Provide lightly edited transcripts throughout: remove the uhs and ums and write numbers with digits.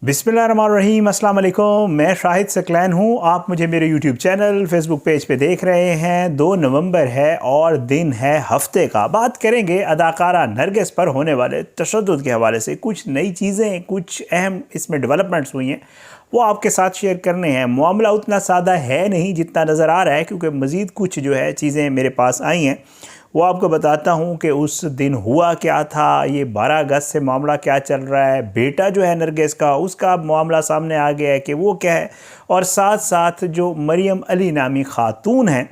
बिस्मिल्लाहिर्रहमानिर्रहीम, अस्सलाम वालेकुम। मैं शाहिद सकलैन हूँ। आप मुझे मेरे यूट्यूब चैनल फेसबुक पेज पे देख रहे हैं। 2 नवंबर है और दिन है हफ्ते का। बात करेंगे अदाकारा नरगिस पर होने वाले तशद्दुद के हवाले से। कुछ नई चीज़ें, कुछ अहम इसमें डेवलपमेंट्स हुई हैं, वो आपके साथ शेयर करने हैं। मामला उतना सादा है नहीं जितना नज़र आ रहा है, क्योंकि मज़ीद कुछ जो है चीज़ें मेरे पास आई हैं। वो आपको बताता हूँ कि उस दिन हुआ क्या था, ये 12 अगस्त से मामला क्या चल रहा है। बेटा जो है नरगिस का, उसका मामला सामने आ गया है कि वो क्या है, और साथ साथ जो मरियम अली नामी ख़ातून है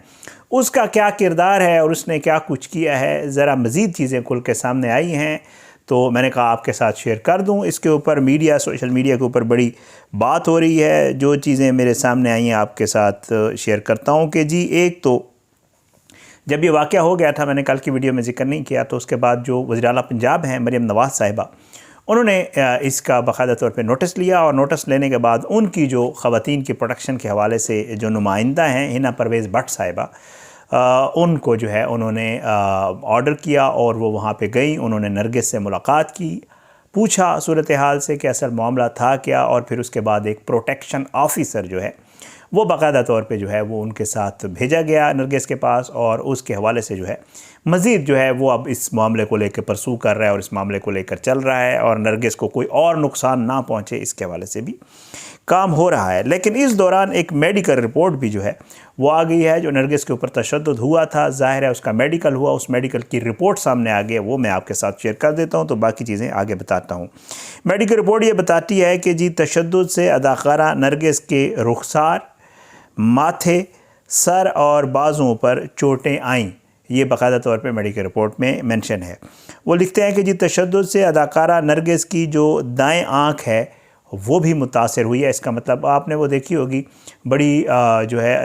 उसका क्या किरदार है और उसने क्या कुछ किया है। ज़रा मज़ीद चीज़ें खुल के सामने आई हैं, तो मैंने कहा आपके साथ शेयर कर दूं। इसके ऊपर मीडिया, सोशल मीडिया के ऊपर बड़ी बात हो रही है। जो चीज़ें मेरे सामने आई हैं आपके साथ शेयर करता हूं कि जी, एक तो जब ये वाक़या हो गया था, मैंने कल की वीडियो में ज़िक्र नहीं किया, तो उसके बाद जो वज़ीर आला पंजाब हैं मरियम नवाज़ साहिबा, उन्होंने इसका बाकायदा तौर पे नोटिस लिया, और नोटिस लेने के बाद उनकी जो ख़वातीन की प्रोटेक्शन के हवाले से जो नुमाइंदा हैं हिना परवेज़ भट्ट साहिबा, उनको जो है उन्होंने ऑर्डर किया और वो वहाँ पे गई। उन्होंने नरगिस से मुलाकात की, पूछा सूरत हाल से कि असल मामला था क्या, और फिर उसके बाद एक प्रोटेक्शन ऑफिसर जो है वो बाकायदा तौर पे जो है वो उनके साथ भेजा गया नरगिस के पास, और उसके हवाले से जो है मज़ीद जो है वो अब इस मामले को लेकर परसू कर रहा है और इस मामले को लेकर चल रहा है, और नरगिस को कोई और नुकसान ना पहुँचे इसके हवाले से भी काम हो रहा है। लेकिन इस दौरान एक मेडिकल रिपोर्ट भी जो है वो आ गई है। जो नरगिस के ऊपर तशद्दुद हुआ था, ज़ाहिर है उसका मेडिकल हुआ, उस मेडिकल की रिपोर्ट सामने आ गई है, वो मैं आपके साथ शेयर कर देता हूँ, तो बाकी चीज़ें आगे बताता हूँ। मेडिकल रिपोर्ट ये बताती है कि जी, तशद्दुद से अदाकारा नरगिस के रुखसार, माथे, सर और बाजुओं पर चोटें आईं। ये बाकायदा तौर पे मेडिकल रिपोर्ट में मेंशन है। वो लिखते हैं कि जी, तशद्दुद से अदाकारा नरगिस की जो दाएं आँख है वो भी मुतासर हुई है। इसका मतलब आपने वो देखी होगी, बड़ी जो है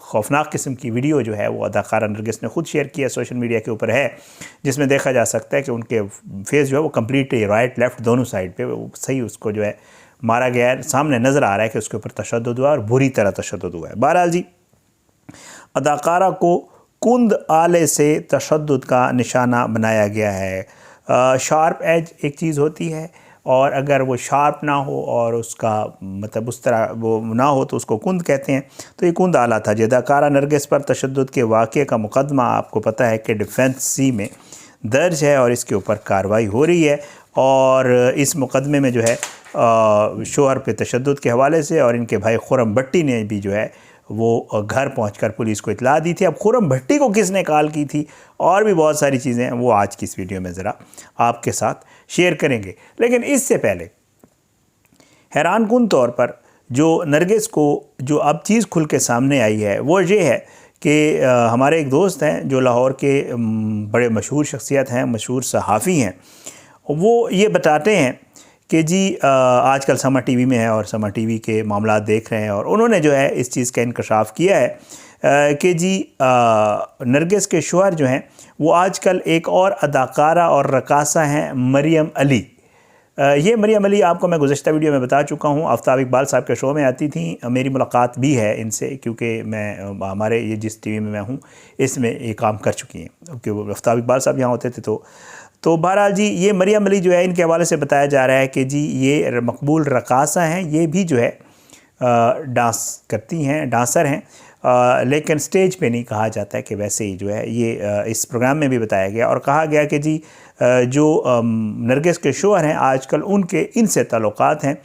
खौफनाक किस्म की वीडियो जो है वो अदाकारा नरगिस ने ख़ुद शेयर किया, सोशल मीडिया के ऊपर है, जिसमें देखा जा सकता है कि उनके फेस जो है वो कम्प्लीटली राइट लेफ़्ट दोनों साइड पे सही उसको जो है मारा गया है। सामने नज़र आ रहा है कि उसके ऊपर तशद्दुद हुआ और बुरी तरह तशद्दुद हुआ है। बहरहाल जी, अदाकारा को कुंद आले से तशद्दुद का निशाना बनाया गया है। शार्प एज एक चीज़ होती है, और अगर वो शार्प ना हो और उसका मतलब उस तरह वो ना हो तो उसको कुंद कहते हैं। तो ये कुंद आला था। अदाकारा नरगिस पर तशद्दुद के वाक़े का मुकदमा आपको पता है कि डिफेंस सी में दर्ज है, और इसके ऊपर कार्रवाई हो रही है। और इस मुकदमे में जो है शोहर पे तशद्दुद के हवाले से, और इनके भाई खुर्रम भट्टी ने भी जो है वो घर पहुंचकर पुलिस को इत्तला दी थी। अब खुर्रम भट्टी को किसने कॉल की थी और भी बहुत सारी चीज़ें हैं, वो आज की इस वीडियो में ज़रा आपके साथ शेयर करेंगे। लेकिन इससे पहले हैरानकुन तौर पर जो नरगिस को जो अब चीज़ खुल के सामने आई है वो ये है कि हमारे एक दोस्त हैं जो लाहौर के बड़े मशहूर शख्सियत हैं, मशहूर सहाफ़ी हैं, वो ये बताते हैं कि जी आजकल समा टीवी में है और समा टीवी के मामला देख रहे हैं, और उन्होंने जो है इस चीज़ का इंकशाफ किया है कि जी नरगिस के शौहर जो हैं वो आजकल एक और अदाकारा और रकासा हैं, मरियम अली। ये मरियम अली आपको मैं गुज़श्ता वीडियो में बता चुका हूँ, आफ्ताब इकबाल साहब के शो में आती थी। मेरी मुलाकात भी है इनसे, क्योंकि मैं हमारे ये जिस टीवी में मैं हूँ इसमें ये काम कर चुकी हैं, क्योंकि वो आफ्ताब इकबाल साहब यहाँ होते थे। तो बहरहाल जी, ये मरियम अली जो है इनके हवाले से बताया जा रहा है कि जी ये मकबूल रकासा हैं, ये भी जो है डांस करती हैं, डांसर हैं, लेकिन स्टेज पे नहीं कहा जाता है कि वैसे ही जो है ये इस प्रोग्राम में भी बताया गया, और कहा गया कि जी जो नरगिस के शौहर हैं आजकल उनके इनसे ताल्लुकात हैं,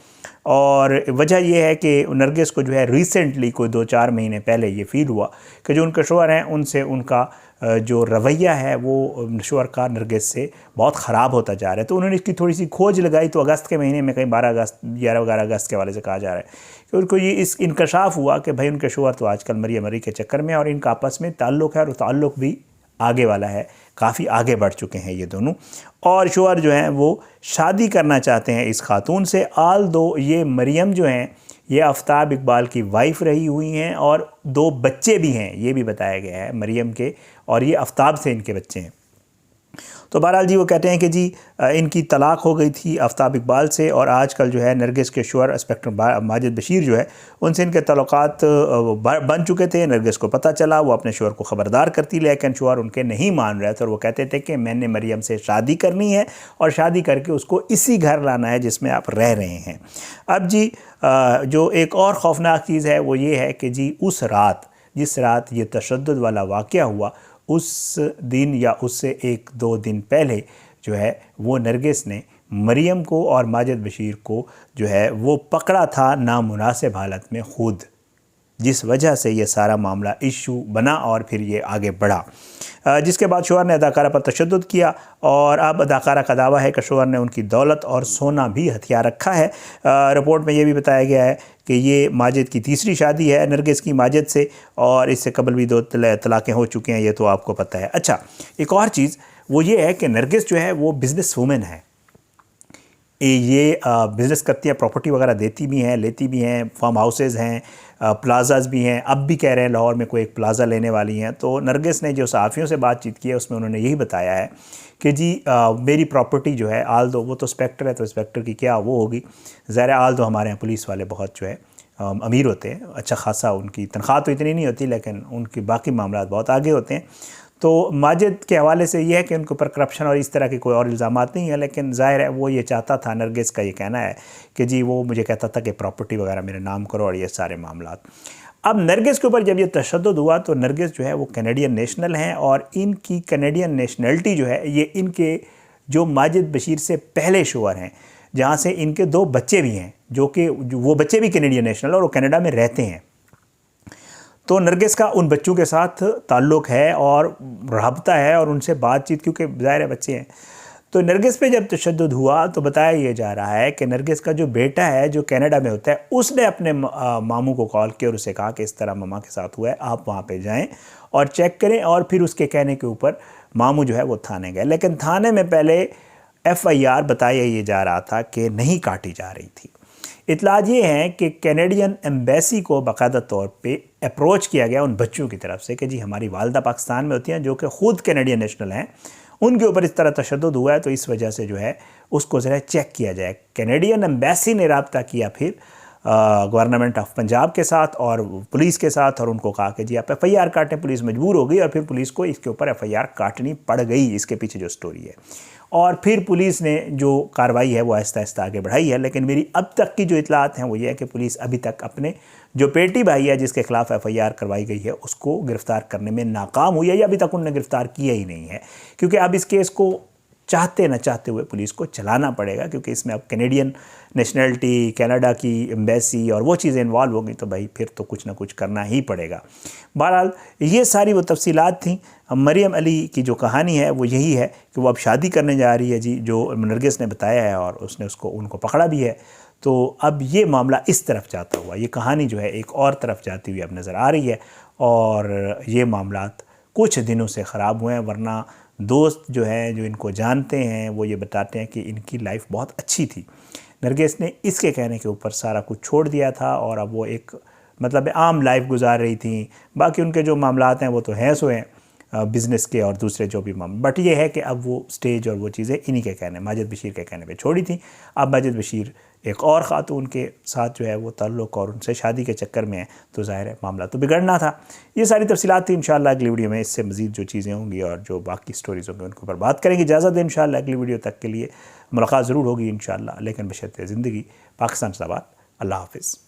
और वजह यह है कि नरगिस को जो है रिसेंटली कोई 2-4 महीने पहले ये फ़ील हुआ कि जो उनके शौहर हैं उनसे उनका जो रवैया है वो शौहर का नरगिस से बहुत ख़राब होता जा रहा है। तो उन्होंने इसकी थोड़ी सी खोज लगाई, तो अगस्त के महीने में कहीं 12 अगस्त 11 अगस्त के हवाले से कहा जा रहा है कि उनको ये इस इंकशाफ हुआ कि भाई उनके शौहर तो आजकल मरियम अली के चक्कर में, और इनका आपस में ताल्लुक़ है, और ताल्लुक़ भी आगे वाला है, काफ़ी आगे बढ़ चुके हैं ये दोनों, और शौहर जो हैं वो शादी करना चाहते हैं इस खातून से। आल दो ये मरियम जो हैं ये आफ्ताब इकबाल की वाइफ रही हुई हैं, और 2 बच्चे भी हैं, ये भी बताया गया है मरियम के, और ये आफ्ताब से इनके बच्चे हैं। तो बहरहाल जी वो कहते हैं कि जी इनकी तलाक हो गई थी आफ्ताब इकबाल से, और आजकल जो है नरगिस के शोहर इंस्पेक्टर माजिद बशीर जो है उनसे इनके तल्लुकात बन चुके थे। नरगिस को पता चला, वो अपने शोहर को ख़बरदार करती, लेकिन शोहर उनके नहीं मान रहे थे और वो कहते थे कि मैंने मरियम से शादी करनी है और शादी करके उसको इसी घर लाना है जिसमें आप रह रहे हैं। अब जी जो एक और ख़ौफनाक चीज़ है वो ये है कि जी उस रात, जिस रात ये तशद्दुद वाला वाक़या हुआ, उस दिन या उससे 1-2 दिन पहले जो है वो नरगिस ने मरियम को और माजिद बशीर को जो है वो पकड़ा था नामुनासिब हालत में खुद, जिस वजह से ये सारा मामला इशू बना और फिर ये आगे बढ़ा। जिसके बाद शोहर ने अदाकारा पर तशद्दुद किया और अब अदाकारा का दावा है कि शोहर ने उनकी दौलत और सोना भी हथियार रखा है। रिपोर्ट में ये भी बताया गया है कि ये माजिद की तीसरी शादी है नरगिस की माजिद से, और इससे कबल भी 2 तलाक़ें हो चुकी हैं, ये तो आपको पता है। अच्छा, एक और चीज़ वो ये है कि नरगिस जो है वो बिज़नेस वूमेन है, ये बिज़नेस करती हैं, प्रॉपर्टी वगैरह देती भी हैं, लेती भी हैं, फार्म हाउसेज़ हैं, प्लाज़ाज़ भी हैं, अब भी कह रहे हैं लाहौर में कोई एक प्लाज़ा लेने वाली हैं। तो नरगिस ने जो सहाफ़ियों से बातचीत की है उसमें उन्होंने यही बताया है कि जी मेरी प्रॉपर्टी जो है, आल दो वो तो इंस्पेक्टर है तो इंस्पेक्टर की क्या वो होगी, ज़ाहिर है आल दो हमारे यहाँ पुलिस वाले बहुत जो है अमीर होते हैं, अच्छा खासा उनकी तनख्वाह तो इतनी नहीं होती लेकिन उनकी बाकी मामला बहुत आगे होते हैं। तो माजिद के हवाले से ये है कि उनके ऊपर करप्शन और इस तरह के कोई और इल्ज़ामात नहीं है, लेकिन ज़ाहिर है वो ये चाहता था, नरगिस का ये कहना है कि जी वो मुझे कहता था कि प्रॉपर्टी वगैरह मेरे नाम करो और ये सारे मामलात। अब नरगिस के ऊपर जब ये तशद्दुद हुआ तो नरगिस जो है वो कैनेडियन नेशनल हैं और इनकी कैनेडियन नेशनलिटी जो है ये इनके जो माजिद बशीर से पहले शोहर हैं, जहाँ से इनके 2 बच्चे भी हैं, जो कि वो बच्चे भी कैनेडियन नेशनल और वो कनाडा में रहते हैं। तो नरगिस का उन बच्चों के साथ ताल्लुक़ है और रब्ता है और उनसे बातचीत, क्योंकि ज़ाहिर है बच्चे हैं। तो नरगिस पे जब तशद्दुद हुआ तो बताया ये जा रहा है कि नरगिस का जो बेटा है जो कनाडा में होता है, उसने अपने मामू को कॉल किया और उसे कहा कि इस तरह मम्मा के साथ हुआ है, आप वहाँ पे जाएं और चेक करें। और फिर उसके कहने के ऊपर मामू जो है वो थाने गए, लेकिन थाने में पहले FIR बताया ये जा रहा था कि नहीं काटी जा रही थी। इतलात ये हैं कि कैनेडियन एम्बेसी को बाकायदा तौर पे अप्रोच किया गया उन बच्चों की तरफ से कि जी हमारी वालदा पाकिस्तान में होती हैं जो कि ख़ुद कैनेडियन नेशनल हैं, उनके ऊपर इस तरह तशद्दुद हुआ है तो इस वजह से जो है उसको ज़रा चेक किया जाए। कैनेडियन एम्बेसी ने रब्ता किया फिर गवर्नमेंट ऑफ पंजाब के साथ और पुलिस के साथ और उनको कहा कि जी आप FIR काटें। पुलिस मजबूर हो गई और फिर पुलिस को इसके ऊपर FIR काटनी पड़ गई। इसके पीछे जो स्टोरी है, और फिर पुलिस ने जो कार्रवाई है वो आहिस्ता आहिस्ता आगे बढ़ाई है। लेकिन मेरी अब तक की जो इतलात हैं वो ये है कि पुलिस अभी तक अपने जो पेटी भाई है जिसके खिलाफ FIR करवाई गई है उसको गिरफ़्तार करने में नाकाम हुई है, या अभी तक उन्होंने गिरफ़्तार किया ही नहीं है, क्योंकि अब इस केस को चाहते न चाहते हुए पुलिस को चलाना पड़ेगा, क्योंकि इसमें अब कैनेडियन नेशनलिटी, कनाडा की एम्बेसी और वो चीज़ें इन्वॉल्व होंगी तो भाई फिर तो कुछ ना कुछ करना ही पड़ेगा। बहरहाल ये सारी वो तफसीलात थी। मरियम अली की जो कहानी है वो यही है कि वो अब शादी करने जा रही है जी, जो नरगिस ने बताया है, और उसने उनको पकड़ा भी है। तो अब ये मामला इस तरफ जाता हुआ, ये कहानी जो है एक और तरफ जाती हुई अब नज़र आ रही है, और ये मामलात कुछ दिनों से ख़राब हुए हैं। वरना दोस्त जो हैं जो इनको जानते हैं वो ये बताते हैं कि इनकी लाइफ बहुत अच्छी थी। नरगिस ने इसके कहने के ऊपर सारा कुछ छोड़ दिया था और अब वो एक मतलब आम लाइफ गुजार रही थी। बाकी उनके जो मामलात हैं वो तो हैं सो हैं बिज़नेस के और दूसरे जो भी मामले, बट ये है कि अब वो स्टेज और वो चीज़ें इन्हीं के कहने, माजिद बशीर के कहने पे छोड़ी थी। अब माजिद बशीर एक और ख़ातून के साथ जो है वो ताल्लुक़ और उनसे शादी के चक्कर में है, तो ज़ाहिर है मामला तो बिगड़ना था। ये सारी तफसीलात थी। इंशाअल्लाह अगली वीडियो में इससे मज़ीद जो चीज़ें होंगी और जो बाकी स्टोरीज़ होंगी उनके ऊपर बात करेंगे। इजाज़त दें, इंशाअल्लाह अगली वीडियो तक के लिए मुलाकात ज़रूर होगी इंशाअल्लाह, लेकिन बशर्ते ज़िंदगी। पाकिस्तान ज़िंदाबाद। अल्लाह हाफ़िज़।